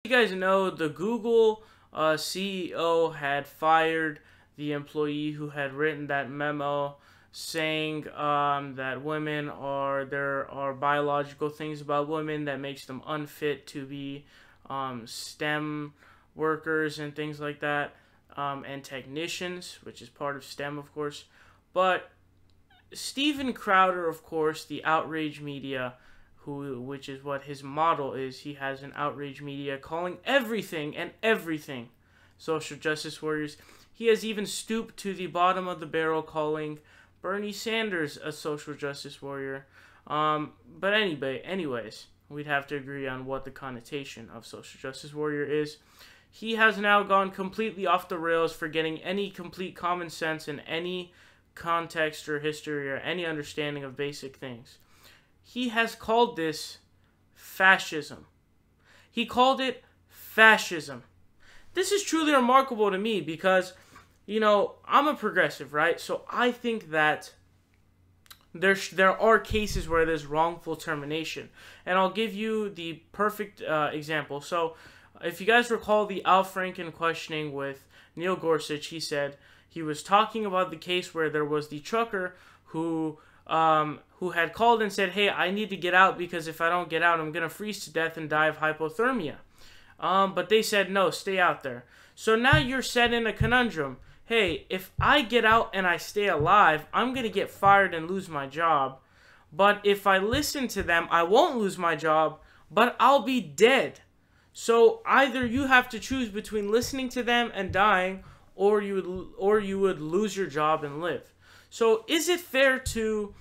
You guys know the Google CEO had fired the employee who had written that memo saying that there are biological things about women that makes them unfit to be STEM workers and things like that, and technicians, which is part of STEM, of course. But Steven Crowder, of course, the outrage media, which is what his model is. He has an outrage media calling everything and everything social justice warriors. He has even stooped to the bottom of the barrel calling Bernie Sanders a social justice warrior. But anyways, we'd have to agree on what the connotation of social justice warrior is. He has now gone completely off the rails, forgetting any complete common sense in any context or history or any understanding of basic things. He has called this fascism. He called it fascism. This is truly remarkable to me because, you know, I'm a progressive, right? So I think that there are cases where there's wrongful termination. And I'll give you the perfect example. So if you guys recall the Al Franken questioning with Neil Gorsuch, he said he was talking about the case where there was the trucker who had called and said, hey, I need to get out because if I don't get out, I'm going to freeze to death and die of hypothermia. But they said, no, stay out there. So now you're set in a conundrum. Hey, if I get out and I stay alive, I'm going to get fired and lose my job. But if I listen to them, I won't lose my job, but I'll be dead. So either you have to choose between listening to them and dying, or you would lose your job and live. So is it fair to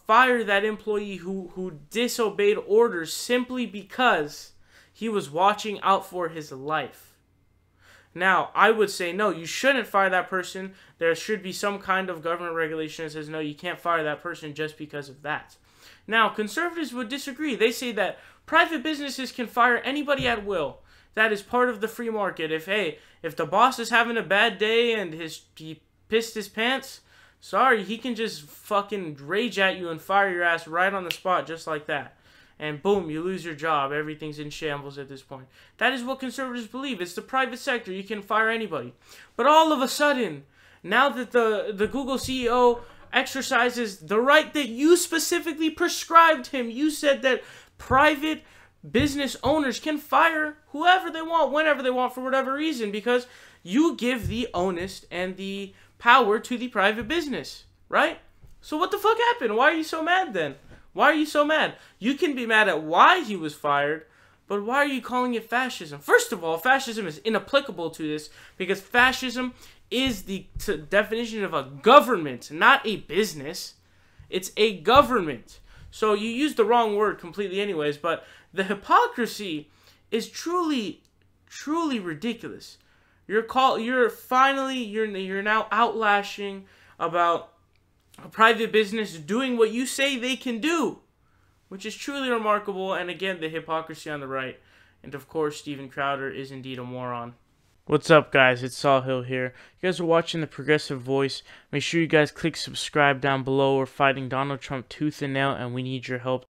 fire that employee who disobeyed orders simply because he was watching out for his life? Now, I would say no, you shouldn't fire that person. There should be some kind of government regulation that says no, you can't fire that person just because of that. Now, conservatives would disagree. They say that private businesses can fire anybody at will. That is part of the free market. If the boss is having a bad day and he pissed his pants, sorry, he can just fucking rage at you and fire your ass right on the spot just like that. And boom, you lose your job. Everything's in shambles at this point. That is what conservatives believe. It's the private sector. You can fire anybody. But all of a sudden, now that the Google CEO exercises the right that you specifically prescribed him, you said that private business owners can fire whoever they want, whenever they want, for whatever reason, because you give the onus and the power to the private business, right? So what the fuck happened? Why are you so mad then? Why are you so mad? You can be mad at why he was fired, but why are you calling it fascism? First of all, fascism is inapplicable to this because fascism is the definition of a government, not a business. It's a government. So you used the wrong word completely anyways, but the hypocrisy is truly, truly ridiculous. You're now outlashing about a private business doing what you say they can do, which is truly remarkable. And again, the hypocrisy on the right. And of course, Steven Crowder is indeed a moron. What's up, guys? It's Sahil here. You guys are watching The Progressive Voice. Make sure you guys click subscribe down below. We're fighting Donald Trump tooth and nail, and we need your help.